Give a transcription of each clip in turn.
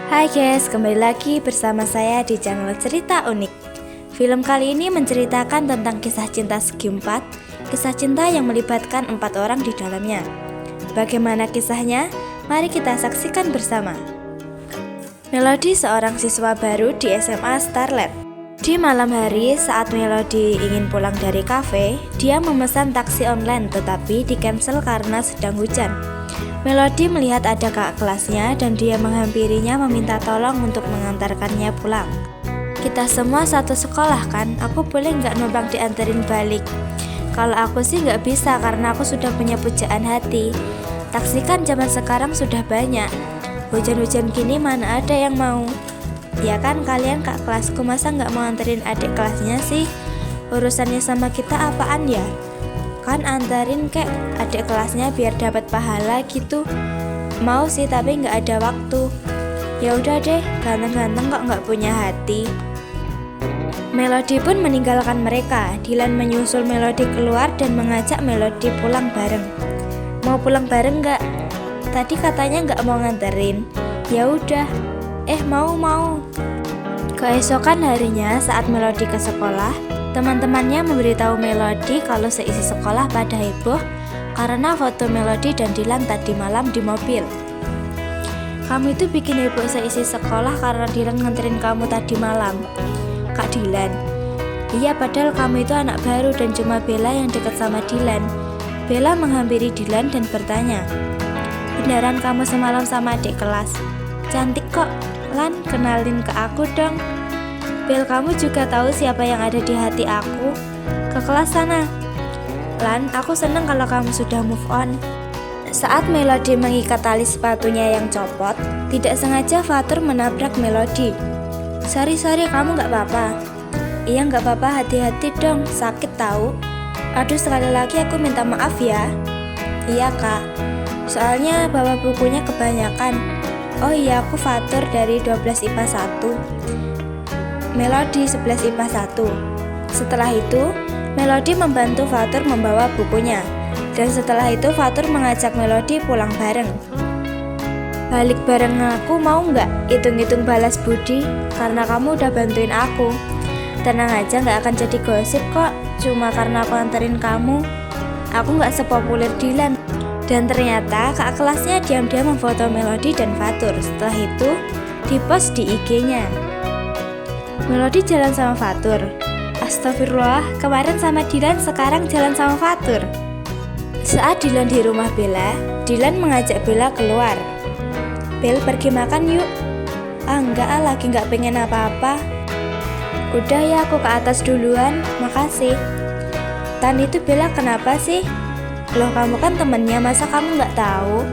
Hai guys, kembali lagi bersama saya di channel Cerita Unik. Film kali ini menceritakan tentang kisah cinta segi empat, kisah cinta yang melibatkan 4 orang di dalamnya. Bagaimana kisahnya? Mari kita saksikan bersama. Melody seorang siswa baru di SMA Starlet. Di malam hari saat Melody ingin pulang dari kafe, dia memesan taksi online tetapi di-cancel karena sedang hujan. Melody melihat ada kakak kelasnya dan dia menghampirinya meminta tolong untuk mengantarkannya pulang. Kita semua satu sekolah kan, aku boleh nggak numpang dianterin balik? Kalau aku sih nggak bisa karena aku sudah punya pujaan hati. Taksi kan zaman sekarang sudah banyak. Hujan-hujan gini mana ada yang mau? Ya kan kalian kak kelasku masa nggak mau anterin adik kelasnya sih? Urusannya sama kita apaan ya? Kan antarin kek adik kelasnya biar dapat pahala gitu. Mau sih tapi nggak ada waktu. Ya udah deh, ganteng-ganteng kok nggak punya hati. Melody pun meninggalkan mereka. Dylan menyusul Melody keluar dan mengajak Melody pulang bareng. Mau pulang bareng nggak? Tadi katanya nggak mau nganterin. Ya udah. Mau. Keesokan harinya saat Melody ke sekolah, teman-temannya memberitahu Melody kalau seisi sekolah pada heboh karena foto Melody dan Dylan tadi malam di mobil. Kamu itu bikin heboh seisi sekolah karena Dylan nganterin kamu tadi malam, Kak Dylan. Iya, padahal kamu itu anak baru dan cuma Bella yang dekat sama Dylan. Bella menghampiri Dylan dan bertanya, beneran kamu semalam sama adik kelas? Cantik kok, Lan, kenalin ke aku dong. Bel, kamu juga tahu siapa yang ada di hati aku. Ke kelas sana. Lan, aku seneng kalau kamu sudah move on. Saat Melody mengikat tali sepatunya yang copot, tidak sengaja Fatur menabrak Melody. Sorry, kamu gak apa-apa? Iya gak apa-apa, hati-hati dong, sakit tahu. Aduh, sekali lagi aku minta maaf ya. Iya kak, soalnya bawa bukunya kebanyakan. Oh iya, aku Fatur dari 12 IPA 1. Melody 11 IPA 1. Setelah itu, Melody membantu Fatur membawa bukunya. Dan setelah itu Fatur mengajak Melody pulang bareng. Balik bareng aku mau nggak? Hitung-hitung balas budi, karena kamu udah bantuin aku. Tenang aja, nggak akan jadi gosip kok. Cuma karena aku anterin kamu. Aku nggak sepopuler Dylan. Dan ternyata kak kelasnya diam-diam memfoto Melody dan Fatur. Setelah itu, dipost di IG-nya. Melody jalan sama Fatur. Astagfirullah, kemarin sama Dylan, sekarang jalan sama Fatur. Saat Dylan di rumah Bella, Dylan mengajak Bella keluar. Bel, pergi makan yuk. Enggak, lagi nggak pengen apa-apa. Udah ya, aku ke atas duluan, makasih. Tan, itu Bella kenapa sih? Loh, kamu kan temennya, masa kamu nggak tahu?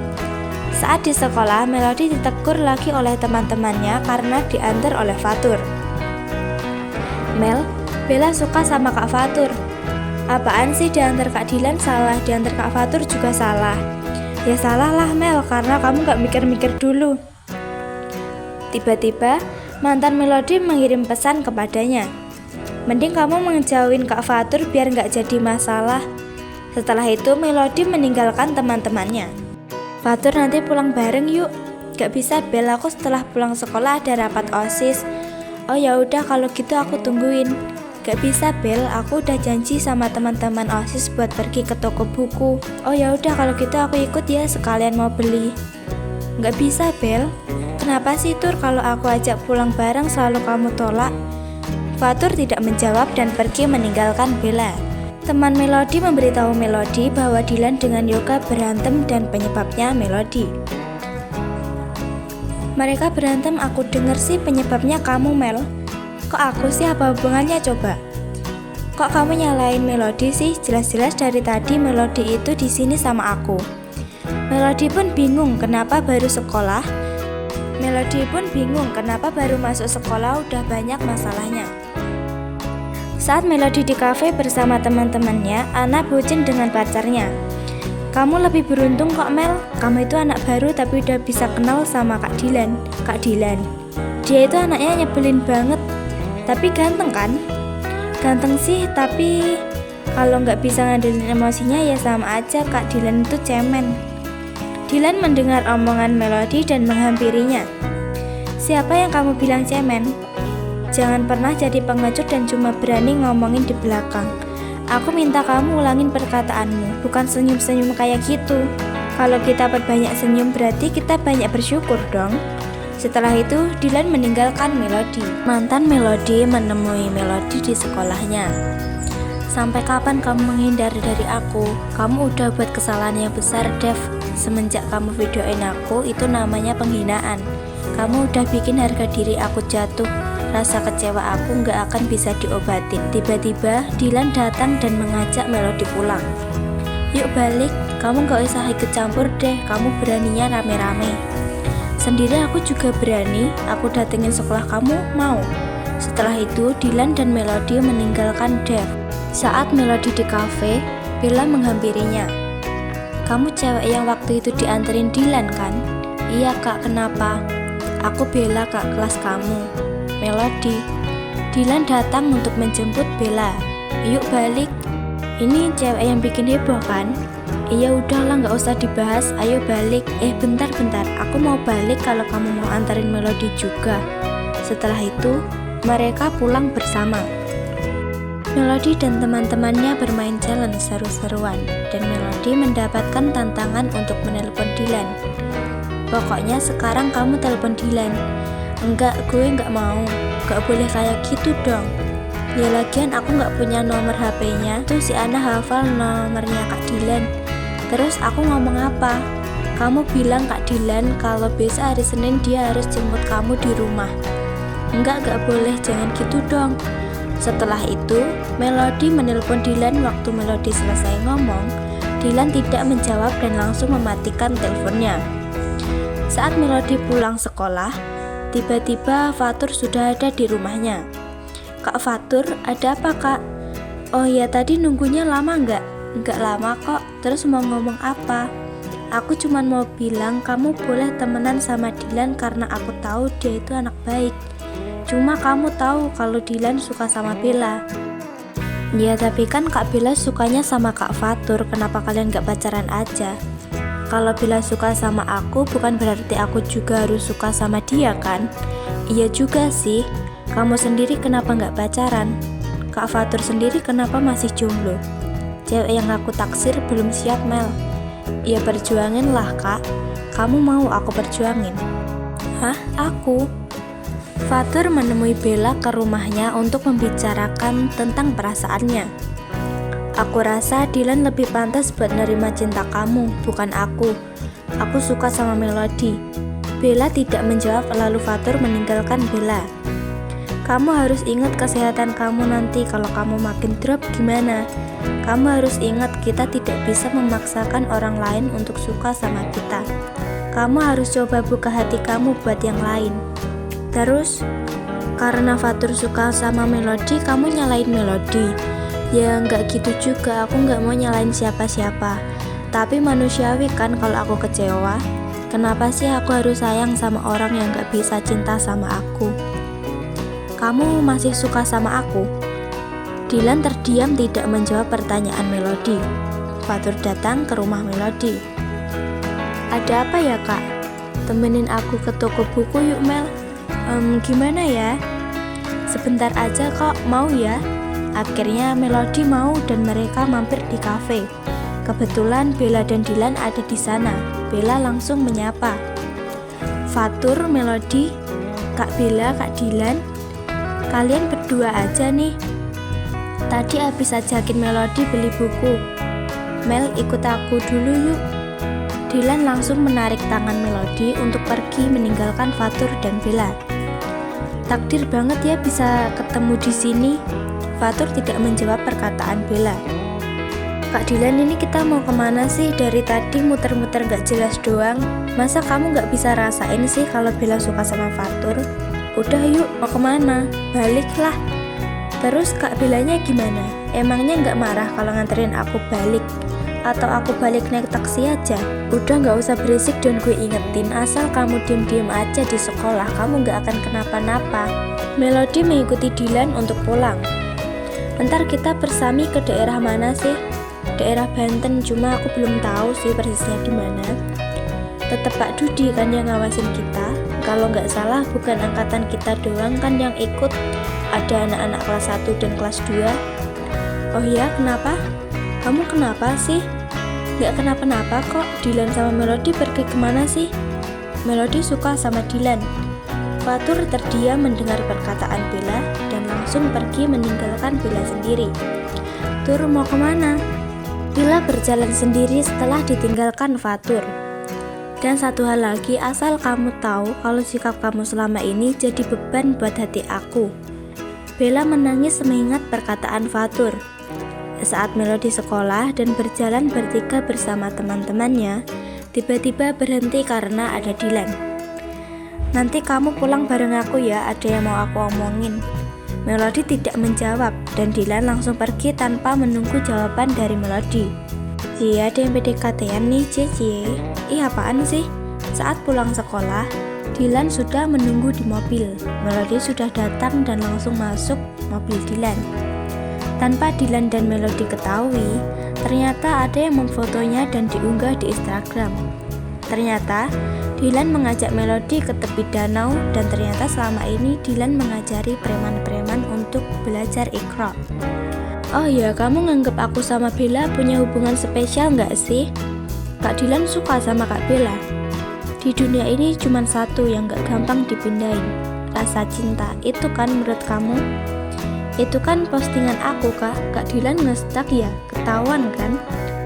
Saat di sekolah, Melody ditegur lagi oleh teman-temannya karena diantar oleh Fatur. Mel, Bella suka sama Kak Fatur. Apaan sih, diantar Kak Dylan salah, diantar Kak Fatur juga salah. Ya salah lah Mel, karena kamu gak mikir-mikir dulu. Tiba-tiba, mantan Melody mengirim pesan kepadanya. Mending kamu menjauhin Kak Fatur biar gak jadi masalah. Setelah itu, Melody meninggalkan teman-temannya. Fatur, nanti pulang bareng yuk. Gak bisa Bel, aku setelah pulang sekolah ada rapat OSIS. Oh ya udah, kalau gitu aku tungguin. Gak bisa Bel, aku udah janji sama teman-teman OSIS buat pergi ke toko buku. Oh ya udah, kalau gitu aku ikut ya, sekalian mau beli. Gak bisa Bel. Kenapa sih Tur, kalau aku ajak pulang bareng selalu kamu tolak? Fatur tidak menjawab dan pergi meninggalkan Bella. Teman Melody memberitahu Melody bahwa Dylan dengan Yoga berantem dan penyebabnya Melody. Mereka berantem, aku denger sih penyebabnya kamu Mel. Kok aku sih, apa hubungannya coba? Kok kamu nyalain Melody sih? Jelas-jelas dari tadi Melody itu di sini sama aku. Melody pun bingung kenapa baru masuk sekolah udah banyak masalahnya. Saat Melody di kafe bersama teman-temannya, Anna bucin dengan pacarnya. Kamu lebih beruntung kok Mel, kamu itu anak baru tapi udah bisa kenal sama Kak Dylan. Dia itu anaknya nyebelin banget, tapi ganteng kan? Ganteng sih, tapi kalau nggak bisa ngandelin emosinya ya sama aja Kak Dylan itu cemen. Dylan mendengar omongan Melody dan menghampirinya. Siapa yang kamu bilang cemen? Jangan pernah jadi pengecut dan cuma berani ngomongin di belakang. Aku minta kamu ulangin perkataanmu, bukan senyum-senyum kayak gitu. Kalau kita berbanyak senyum berarti kita banyak bersyukur dong. Setelah itu, Dylan meninggalkan Melody. Mantan Melody menemui Melody di sekolahnya. Sampai kapan kamu menghindar dari aku? Kamu udah buat kesalahan yang besar, Dev. Semenjak kamu videoin aku, itu namanya penghinaan. Kamu udah bikin harga diri aku jatuh. Rasa kecewa aku gak akan bisa diobatin. Tiba-tiba, Dylan datang dan mengajak Melody pulang. Yuk balik, kamu gak usah ikut campur deh. Kamu beraninya rame-rame. Sendiri aku juga berani, aku datengin sekolah kamu, mau? Setelah itu, Dylan dan Melody meninggalkan Dev. Saat Melody di kafe, Bella menghampirinya. Kamu cewek yang waktu itu dianterin Dylan kan? Iya kak, kenapa? Aku Bella kak, kelas kamu. Melody. Dylan datang untuk menjemput Bella. Yuk balik. Ini cewek yang bikin heboh kan? Iya udahlah, gak usah dibahas, ayo balik. Bentar, aku mau balik kalau kamu mau antarin Melody juga. Setelah itu, mereka pulang bersama. Melody dan teman-temannya bermain challenge seru-seruan, dan Melody mendapatkan tantangan untuk menelpon Dylan. Pokoknya sekarang kamu telepon Dylan. Enggak, gue gak mau, gak boleh kayak gitu dong. Ya lagian aku gak punya nomor HP-nya, tuh si Ana hafal nomornya Kak Dylan. Terus aku ngomong apa? Kamu bilang Kak Dylan kalau besok hari Senin dia harus jemput kamu di rumah. Enggak, gak boleh, jangan gitu dong. Setelah itu, Melody menelpon Dylan. Waktu Melody selesai ngomong, Dylan tidak menjawab dan langsung mematikan teleponnya. Saat Melody pulang sekolah, tiba-tiba Fatur sudah ada di rumahnya. Kak Fatur, ada apa kak? Oh ya, tadi nunggunya lama nggak? Nggak lama kok, terus mau ngomong apa? Aku cuma mau bilang kamu boleh temenan sama Dylan karena aku tahu dia itu anak baik. Cuma kamu tahu kalau Dylan suka sama Bella. Ya tapi kan Kak Bella sukanya sama Kak Fatur, kenapa kalian nggak pacaran aja? Kalau Bella suka sama aku bukan berarti aku juga harus suka sama dia kan? Iya juga sih, kamu sendiri kenapa nggak pacaran? Kak Fatur sendiri kenapa masih jomblo? Cewek yang aku taksir belum siap Mel. Ya perjuangin lah kak. Kamu mau aku perjuangin? Hah? Aku? Fatur menemui Bella ke rumahnya untuk membicarakan tentang perasaannya. Aku rasa Dylan lebih pantas buat nerima cinta kamu, bukan aku. Aku suka sama Melody. Bella tidak menjawab lalu Fatur meninggalkan Bella. Kamu harus ingat kesehatan kamu nanti, kalau kamu makin drop gimana? Kamu harus ingat kita tidak bisa memaksakan orang lain untuk suka sama kita. Kamu harus coba buka hati kamu buat yang lain. Terus, karena Fatur suka sama Melody, kamu nyalain Melody. Ya nggak gitu juga, aku nggak mau nyalain siapa-siapa. Tapi manusiawi kan kalau aku kecewa. Kenapa sih aku harus sayang sama orang yang nggak bisa cinta sama aku? Kamu masih suka sama aku? Dylan terdiam tidak menjawab pertanyaan Melody. Fatur datang ke rumah Melody. Ada apa ya kak? Temenin aku ke toko buku yuk Mel. Gimana ya? Sebentar aja kok, mau ya? Akhirnya Melody mau dan mereka mampir di kafe. Kebetulan Bella dan Dylan ada di sana. Bella langsung menyapa. Fatur, Melody, Kak Bella, Kak Dylan, kalian berdua aja nih. Tadi habis ajakin Melody beli buku. Mel, ikut aku dulu yuk. Dylan langsung menarik tangan Melody untuk pergi meninggalkan Fatur dan Bella. Takdir banget ya bisa ketemu di sini. Fatur tidak menjawab perkataan Bella. Kak Dylan, ini kita mau kemana sih? Dari tadi muter-muter gak jelas doang. Masa kamu gak bisa rasain sih kalau Bella suka sama Fatur? Udah yuk, mau kemana? Baliklah. Terus Kak Bellanya gimana? Emangnya gak marah kalau nganterin aku balik? Atau aku balik naik taksi aja? Udah gak usah berisik dan gue ingetin, asal kamu diem-diem aja di sekolah, kamu gak akan kenapa-napa. Melody mengikuti Dylan untuk pulang. Ntar kita bersami ke daerah mana sih? Daerah Banten, cuma aku belum tahu sih persisnya di mana. Tetep Pak Dudi kan yang ngawasin kita. Kalau nggak salah bukan angkatan kita doang kan yang ikut, ada anak-anak kelas 1 dan kelas 2. Oh ya, kenapa? Kamu kenapa sih? Nggak kenapa-napa kok. Dylan sama Melody pergi kemana sih? Melody suka sama Dylan. Fatur terdiam mendengar perkataan Bella dan langsung pergi meninggalkan Bella sendiri. Tur mau kemana? Bella berjalan sendiri setelah ditinggalkan Fatur. Dan satu hal lagi, asal kamu tahu kalau sikap kamu selama ini jadi beban buat hati aku. Bella menangis mengingat perkataan Fatur. Saat Melody sekolah dan berjalan bertiga bersama teman-temannya, tiba-tiba berhenti karena ada Dylan. Nanti kamu pulang bareng aku ya, ada yang mau aku omongin. Melody tidak menjawab dan Dylan langsung pergi tanpa menunggu jawaban dari Melody. Cie, ada yang PDKT-an nih, Cie. Ih, apaan sih? Saat pulang sekolah, Dylan sudah menunggu di mobil. Melody sudah datang dan langsung masuk mobil Dylan. Tanpa Dylan dan Melody ketahui, ternyata ada yang memfotonya dan diunggah di Instagram. Ternyata Dylan mengajak Melody ke tepi danau dan ternyata selama ini Dylan mengajari preman-preman untuk belajar Iqra. Oh ya, kamu nganggep aku sama Bella punya hubungan spesial nggak sih? Kak Dylan suka sama Kak Bella. Di dunia ini cuma satu yang nggak gampang dipindahin, rasa cinta. Itu kan menurut kamu? Itu kan postingan aku, Kak. Kak Dylan nge-stuck ya, ketahuan kan?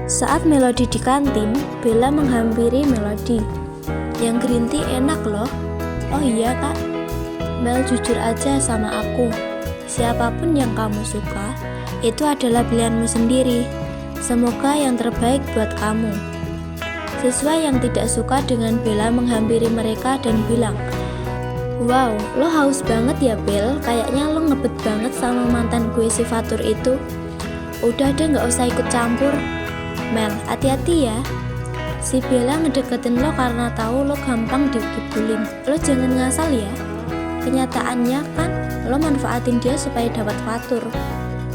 Saat Melody di kantin, Bella menghampiri Melody. Yang green tea enak loh. Oh iya, Kak. Mel, jujur aja sama aku. Siapapun yang kamu suka, itu adalah pilihanmu sendiri. Semoga yang terbaik buat kamu. Siswa yang tidak suka dengan Bella menghampiri mereka dan bilang, "Wow, lo haus banget ya Bel, kayaknya lo ngebet banget sama mantan gue si Fatur itu. Udah deh gak usah ikut campur. Mel, hati-hati ya. Si Bella ngedeketin lo karena tahu lo gampang dikibulin. Lo jangan ngasal ya. Kenyataannya kan lo manfaatin dia supaya dapat Fatur."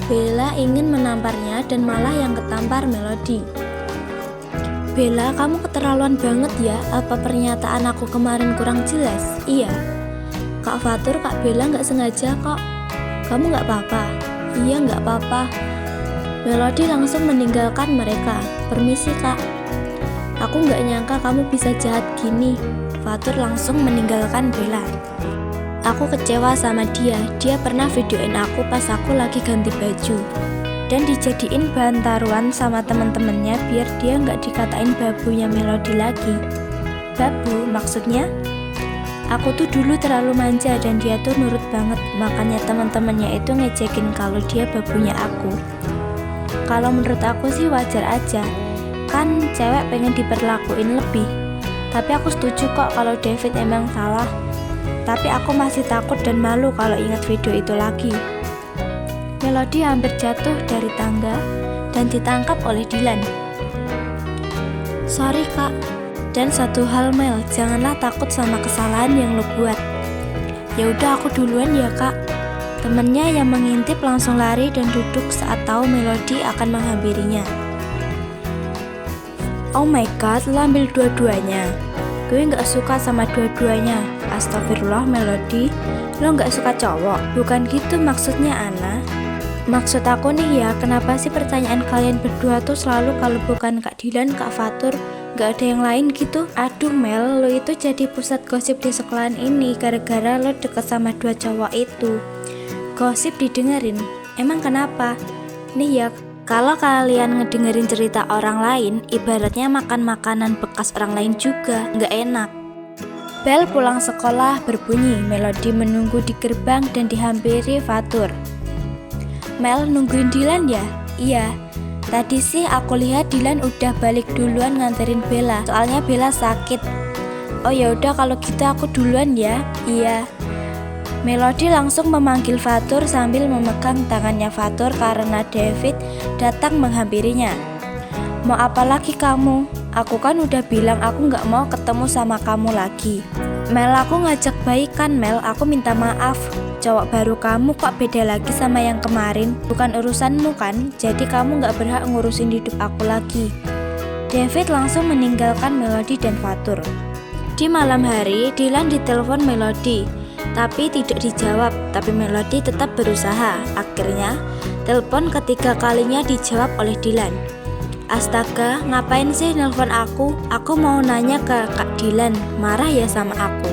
Bella ingin menamparnya dan malah yang ketampar Melody. "Bella, kamu keterlaluan banget ya. Apa pernyataan aku kemarin kurang jelas?" "Iya, Kak Fatur, Kak Bella gak sengaja kok. Kamu gak apa-apa?" "Iya, gak apa-apa." Melody langsung meninggalkan mereka. "Permisi Kak. Aku gak nyangka kamu bisa jahat gini." Fatur langsung meninggalkan Bella. "Aku kecewa sama dia. Dia pernah videoin aku pas aku lagi ganti baju dan dijadiin bahan taruhan sama temen-temennya biar dia nggak dikatain babunya Melody lagi." "Babu maksudnya?" "Aku tuh dulu terlalu manja dan dia tuh nurut banget, makanya teman-temannya itu ngejekin kalau dia babunya aku. Kalau menurut aku sih wajar aja, kan cewek pengen diperlakuin lebih. Tapi aku setuju kok kalau David emang salah. Tapi aku masih takut dan malu kalau ingat video itu lagi." Melody hampir jatuh dari tangga dan ditangkap oleh Dylan. "Sorry Kak. Dan satu hal Mel, janganlah takut sama kesalahan yang lo buat." "Ya udah aku duluan ya Kak." Temennya yang mengintip langsung lari dan duduk saat tahu Melody akan menghampirinya. "Oh my god, lo ambil dua-duanya. Gue gak suka sama dua-duanya." "Astagfirullah Melody, lo gak suka cowok? Bukan gitu maksudnya Ana. Maksud aku nih ya, kenapa sih pertanyaan kalian berdua tuh selalu kalau bukan Kak Dylan, Kak Fatur, gak ada yang lain gitu?" "Aduh Mel, lo itu jadi pusat gosip di sekolahan ini gara-gara lo deket sama dua cowok itu." "Gosip didengerin? Emang kenapa?" "Nih ya, kalau kalian ngedengerin cerita orang lain, ibaratnya makan makanan bekas orang lain juga, gak enak." Bel pulang sekolah berbunyi. Melody menunggu di gerbang dan dihampiri Fatur. "Mel, nungguin Dylan ya?" "Iya. Tadi sih aku lihat Dylan udah balik duluan nganterin Bella. Soalnya Bella sakit." "Oh ya udah kalau gitu aku duluan ya." "Iya." Melody langsung memanggil Fatur sambil memegang tangannya Fatur karena David datang menghampirinya. "Mau apa lagi kamu? Aku kan udah bilang aku gak mau ketemu sama kamu lagi." "Mel, aku ngajak baik kan Mel, aku minta maaf. Cowok baru kamu kok beda lagi sama yang kemarin. Bukan urusanmu kan, jadi kamu gak berhak ngurusin hidup aku lagi." David langsung meninggalkan Melody dan Fatur. Di malam hari, Dilan ditelepon Melody, tapi tidak dijawab. Tapi Melody tetap berusaha. Akhirnya, telepon ketiga kalinya dijawab oleh Dilan. Astaga, ngapain sih nelpon aku? Aku mau nanya ke Kak Dilan, marah ya sama aku.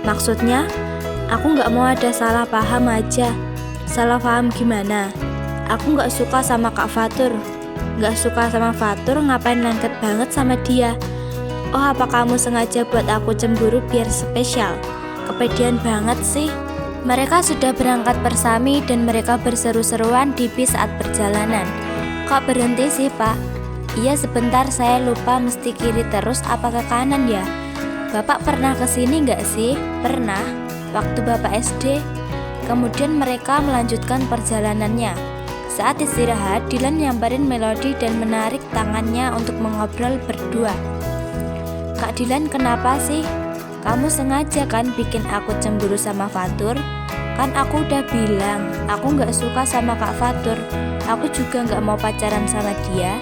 Maksudnya, aku gak mau ada salah paham aja. Salah paham gimana? Aku gak suka sama Kak Fatur. Gak suka sama Fatur, ngapain lengket banget sama dia? Oh, apa kamu sengaja buat aku cemburu biar spesial? Kepedean banget sih. Mereka sudah berangkat bersami dan mereka berseru-seruan di bis saat perjalanan. Kok berhenti sih, Pak? Iya, sebentar, saya lupa mesti kiri terus apa ke kanan ya? Bapak pernah kesini nggak sih? Pernah, waktu Bapak SD. Kemudian mereka melanjutkan perjalanannya. Saat istirahat, Dilan nyamperin Melody dan menarik tangannya untuk mengobrol berdua. Kak Dilan, kenapa sih? Kamu sengaja kan bikin aku cemburu sama Fatur? Kan aku udah bilang, aku gak suka sama Kak Fatur. Aku juga gak mau pacaran sama dia.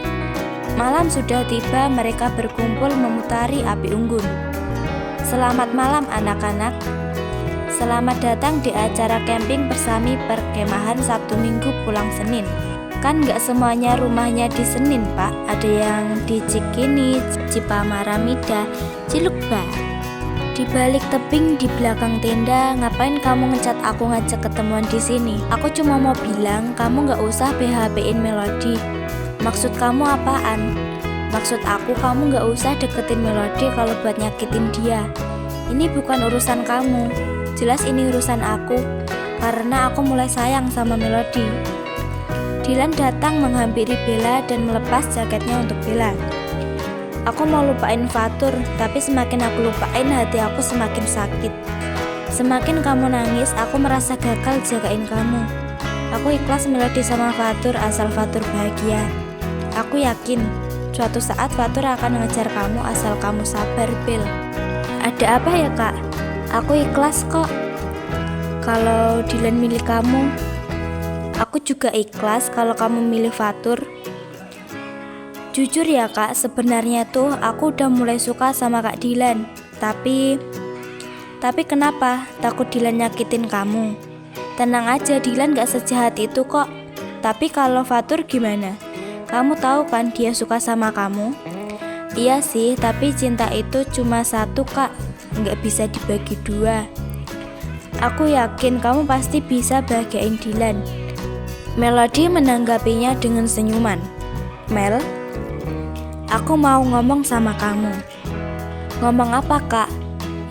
Malam sudah tiba, mereka berkumpul memutari api unggun. Selamat malam anak-anak. Selamat datang di acara camping bersami perkemahan Sabtu Minggu pulang Senin. Kan gak semuanya rumahnya di Senin, Pak. Ada yang di Cikini, Cipamaramida, Cilukba. Di balik tebing di belakang tenda, ngapain kamu ngecat aku ngajak ketemuan di sini? Aku cuma mau bilang kamu gak usah BHP-in Melody. Maksud kamu apaan? Maksud aku kamu gak usah deketin Melody kalau buat nyakitin dia. Ini bukan urusan kamu. Jelas ini urusan aku, karena aku mulai sayang sama Melody. Dilan datang menghampiri Bella dan melepas jaketnya untuk Bella. Aku mau lupain Fatur, tapi semakin aku lupain hati aku semakin sakit. Semakin kamu nangis, aku merasa gagal jagain kamu. Aku ikhlas Melody sama Fatur asal Fatur bahagia. Aku yakin suatu saat Fatur akan mengejar kamu asal kamu sabar, Bel. Ada apa ya, Kak? Aku ikhlas kok. Kalau Dilan milik kamu, aku juga ikhlas kalau kamu milih Fatur. Jujur ya Kak, sebenarnya tuh aku udah mulai suka sama Kak Dilan. Tapi kenapa? Takut Dilan nyakitin kamu. Tenang aja, Dilan gak sejahat itu kok. Tapi kalau Fatur gimana? Kamu tahu kan dia suka sama kamu? Iya sih, tapi cinta itu cuma satu Kak, gak bisa dibagi dua. Aku yakin kamu pasti bisa bahagiain Dilan. Melody menanggapinya dengan senyuman. Mel, aku mau ngomong sama kamu. Ngomong apa Kak?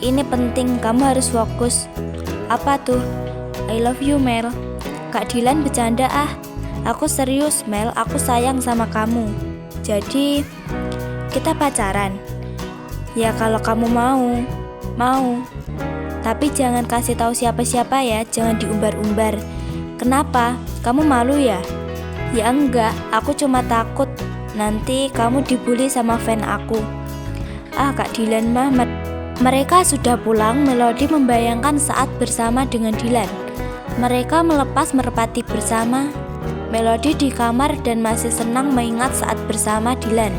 Ini penting, kamu harus fokus. Apa tuh? I love you Mel. Kak Dilan bercanda ah. Aku serius Mel, aku sayang sama kamu. Jadi kita pacaran. Ya kalau kamu mau. Tapi jangan kasih tahu siapa-siapa ya, jangan diumbar-umbar. Kenapa? Kamu malu ya? Ya enggak, aku cuma takut nanti kamu dibully sama fan aku. Ah Kak Dilan mah. Mereka sudah pulang. Melody membayangkan saat bersama dengan Dilan. Mereka melepas merpati bersama. Melody di kamar dan masih senang mengingat saat bersama Dilan.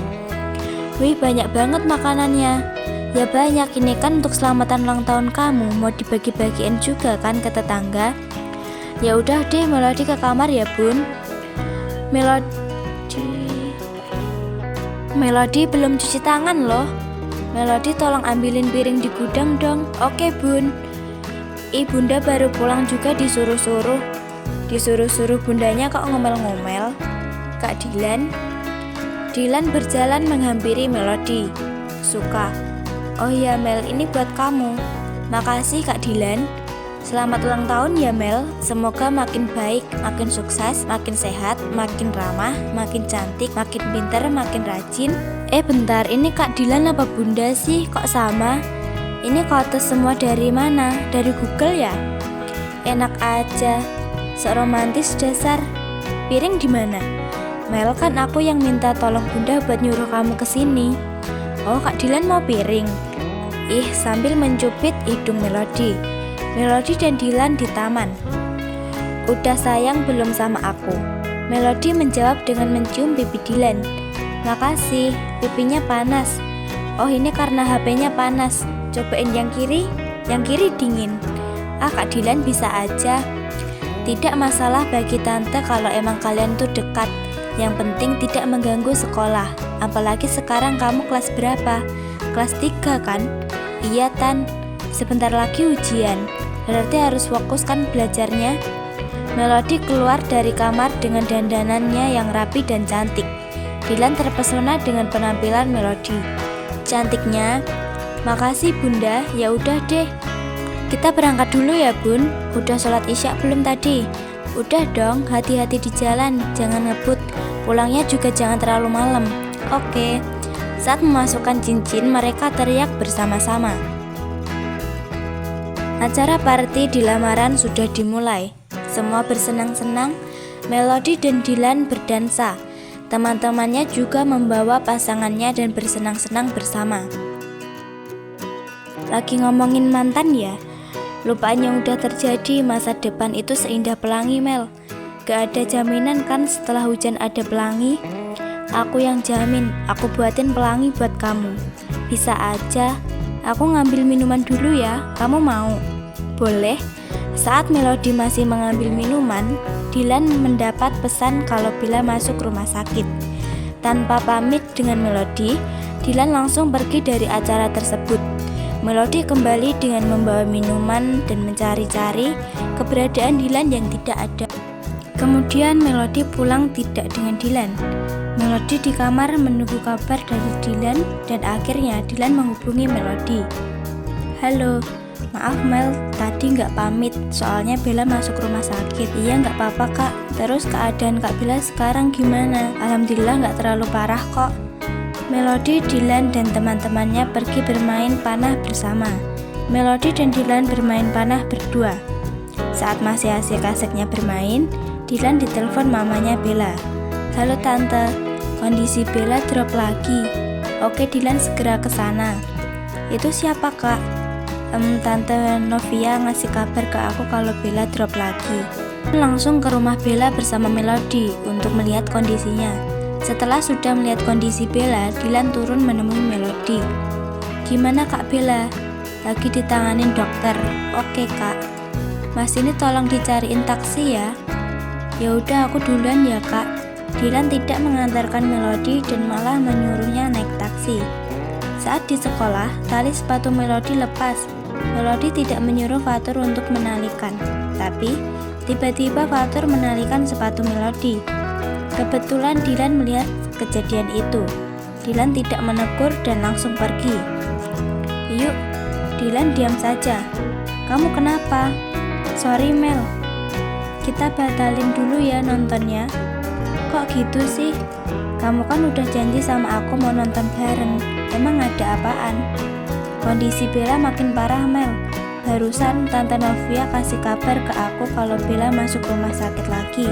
Wih, banyak banget makanannya. Ya banyak, ini kan untuk selamatan ulang tahun kamu. Mau dibagi-bagiin juga kan ke tetangga. Ya udah deh, Melody ke kamar ya Bun. Melody belum cuci tangan loh. Melody tolong ambilin piring di gudang dong. Oke Bun. Bunda baru pulang juga disuruh-suruh bundanya kok ngomel-ngomel. Kak Dilan berjalan menghampiri Melody. Suka. Oh ya Mel, ini buat kamu. Makasih Kak Dilan. Selamat ulang tahun ya Mel. Semoga makin baik, makin sukses, makin sehat, makin ramah, makin cantik, makin pintar, makin rajin. Bentar, ini Kak Dilan apa Bunda sih? Kok sama? Ini kotes semua dari mana? Dari Google ya? Enak aja. Sok romantis dasar. Piring di mana? Mel, kan aku yang minta tolong Bunda buat nyuruh kamu kesini. Oh, Kak Dilan mau piring. Sambil mencubit hidung Melody. Melody dan Dilan di taman. Udah sayang belum sama aku? Melody menjawab dengan mencium pipi Dilan. Makasih, pipinya panas. Oh, ini karena HP-nya panas. Cobain yang kiri dingin. Kak Dilan bisa aja. Tidak masalah bagi tante kalau emang kalian tuh dekat. Yang penting tidak mengganggu sekolah. Apalagi sekarang kamu kelas berapa? Kelas 3 kan? Iya Tan, sebentar lagi ujian. Berarti harus fokus kan belajarnya. Melody keluar dari kamar dengan dandanannya yang rapi dan cantik. Dilan terpesona dengan penampilan Melody. Cantiknya. Makasih Bunda, ya udah deh. Kita berangkat dulu ya Bun. Udah sholat isya belum tadi? Udah dong, hati-hati di jalan, jangan ngebut. Pulangnya juga jangan terlalu malam. Oke. Saat memasukkan cincin, mereka teriak bersama-sama. Acara party di lamaran sudah dimulai. Semua bersenang-senang. Melody dan Dilan berdansa. Teman-temannya juga membawa pasangannya dan bersenang-senang bersama. Lagi ngomongin mantan ya? Lupaan yang udah terjadi, masa depan itu seindah pelangi Mel. Gak ada jaminan kan setelah hujan ada pelangi? Aku yang jamin, aku buatin pelangi buat kamu. Bisa aja. Aku ngambil minuman dulu ya, kamu mau? Boleh. Saat Melody masih mengambil minuman, Dilan mendapat pesan kalau Bella masuk rumah sakit. Tanpa pamit dengan Melody, Dilan langsung pergi dari acara tersebut. Melody kembali dengan membawa minuman dan mencari-cari keberadaan Dilan yang tidak ada. Kemudian Melody pulang tidak dengan Dilan. Melody di kamar menunggu kabar dari Dilan dan akhirnya Dilan menghubungi Melody. Halo, maaf Mel, tadi nggak pamit soalnya Bella masuk rumah sakit. Iya nggak apa-apa Kak. Terus keadaan Kak Bella sekarang gimana? Alhamdulillah nggak terlalu parah kok. Melody, Dilan dan teman-temannya pergi bermain panah bersama. Melody dan Dilan bermain panah berdua. Saat masih asik-asiknya bermain, Dilan ditelepon mamanya Bella. Halo Tante, kondisi Bella drop lagi. Oke Dilan segera ke sana. Itu siapa Kak? Tante Novia ngasih kabar ke aku kalau Bella drop lagi. Langsung ke rumah Bella bersama Melody untuk melihat kondisinya. Setelah sudah melihat kondisi Bella, Dilan turun menemui Melody. Gimana Kak Bella? Lagi ditanganin dokter. Oke Kak. Mas ini tolong dicariin taksi ya. Ya udah aku duluan ya Kak. Dilan tidak mengantarkan Melody dan malah menyuruhnya naik taksi. Saat di sekolah, tali sepatu Melody lepas. Melody tidak menyuruh Fatur untuk menalikan, tapi tiba-tiba Fatur menalikan sepatu Melody. Kebetulan Dilan melihat kejadian itu. Dilan tidak menegur dan langsung pergi. Yuk, Dilan diam saja. Kamu kenapa? Sorry Mel, kita batalin dulu ya nontonnya. Kok gitu sih? Kamu kan udah janji sama aku mau nonton bareng. Emang ada apaan? Kondisi Bella makin parah Mel. Barusan Tante Novia kasih kabar ke aku kalau Bella masuk rumah sakit lagi.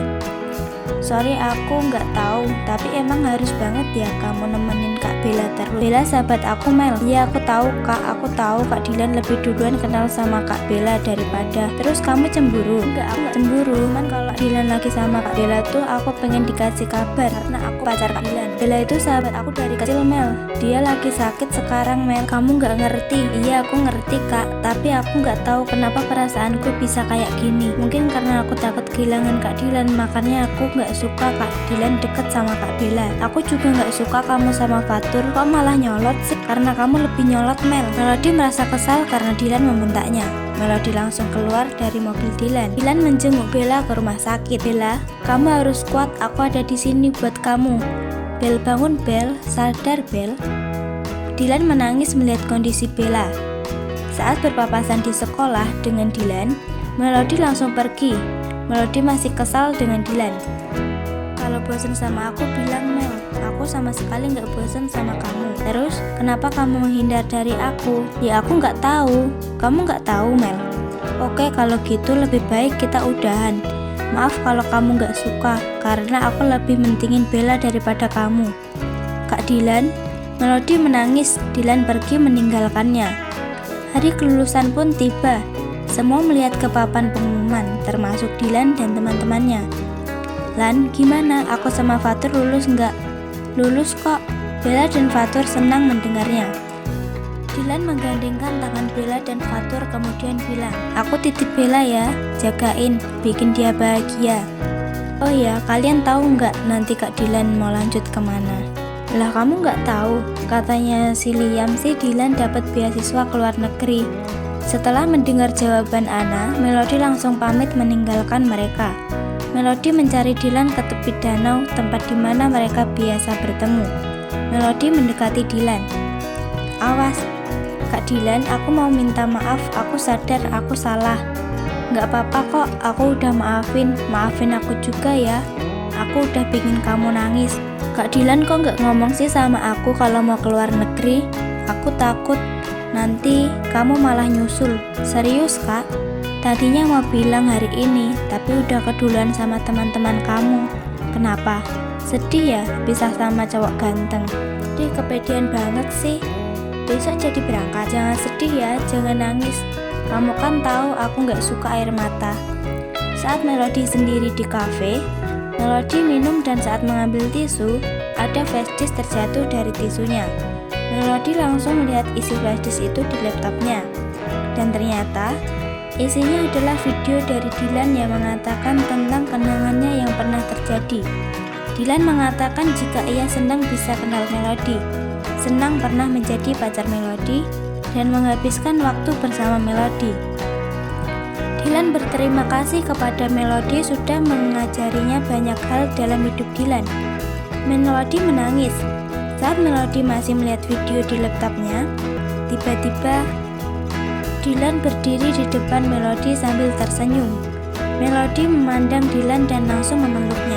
Sorry aku nggak tahu, tapi emang harus banget ya kamu nemenin Kak Bella terus. Bella sahabat aku Mel. Iya aku tahu Kak, aku tahu Kak Dilan lebih duluan kenal sama Kak Bella daripada. Terus kamu cemburu? Enggak, aku nggak cemburu. Cuman kalau Dilan lagi sama Kak Bella tuh aku pengen dikasih kabar karena aku pacar Kak Dilan. Bella itu sahabat aku dari kecil Mel. Dia lagi sakit sekarang Mel. Kamu nggak ngerti? Iya aku ngerti Kak, tapi aku nggak tahu kenapa perasaanku bisa kayak gini. Mungkin karena aku takut kehilangan Kak Dilan, makanya aku nggak suka Kak Dilan deket sama Kak Bella. Aku juga nggak suka kamu sama Fatur. Kok malah nyolot sih? Karena kamu lebih nyolot Mel. Melody merasa kesal karena Dilan membentaknya. Melody langsung keluar dari mobil Dilan. Dilan menjenguk Bella ke rumah sakit. Bella, kamu harus kuat. Aku ada di sini buat kamu. Bel bangun Bel, sadar Bel. Dilan menangis melihat kondisi Bella. Saat berpapasan di sekolah dengan Dilan, Melody langsung pergi. Melody masih kesal dengan Dilan. Kalau bosan sama aku bilang Mel, aku sama sekali nggak bosan sama kamu. Terus kenapa kamu menghindar dari aku? Ya aku nggak tahu. Kamu nggak tahu Mel. Oke kalau gitu lebih baik kita udahan. Maaf kalau kamu nggak suka, karena aku lebih mentingin Bella daripada kamu. Kak Dilan, Melody menangis. Dilan pergi meninggalkannya. Hari kelulusan pun tiba. Semua melihat ke papan pengumuman, termasuk Dilan dan teman-temannya. Lan, gimana? Aku sama Fatur lulus nggak? Lulus kok. Bella dan Fatur senang mendengarnya. Dilan menggandengkan tangan Bella dan Fatur kemudian bilang, "Aku titip Bella ya, jagain, bikin dia bahagia. Oh ya, kalian tahu nggak nanti Kak Dilan mau lanjut kemana?" "Lah kamu nggak tahu, katanya si Liam sih Dilan dapat beasiswa ke luar negeri." Setelah mendengar jawaban Ana, Melody langsung pamit meninggalkan mereka. Melody mencari Dilan ke tepi danau, tempat di mana mereka biasa bertemu. Melody mendekati Dilan. "Awas, Kak Dilan, aku mau minta maaf, aku sadar aku salah." "Nggak apa-apa kok, aku udah maafin aku juga ya. Aku udah bikin kamu nangis." "Kak Dilan kok nggak ngomong sih sama aku kalau mau keluar negeri? Aku takut nanti kamu malah nyusul." "Serius Kak? Tadinya mau bilang hari ini, tapi udah keduluan sama teman-teman kamu." "Kenapa? Sedih ya pisah sama cowok ganteng?" "Dih, kepedean banget sih. Besok jadi berangkat, jangan sedih ya, jangan nangis. Kamu kan tahu aku nggak suka air mata." Saat Melody sendiri di kafe, Melody minum dan saat mengambil tisu, ada flashdisk terjatuh dari tisunya. Melody langsung melihat isi flashdisk itu di laptopnya. Dan ternyata, isinya adalah video dari Dilan yang mengatakan tentang kenangannya yang pernah terjadi. Dilan mengatakan jika ia senang bisa kenal Melody, senang pernah menjadi pacar Melody, dan menghabiskan waktu bersama Melody. Dilan berterima kasih kepada Melody sudah mengajarinya banyak hal dalam hidup Dilan. Melody menangis. Saat Melody masih melihat video di laptopnya, tiba-tiba Dilan berdiri di depan Melody sambil tersenyum. Melody memandang Dilan dan langsung memeluknya.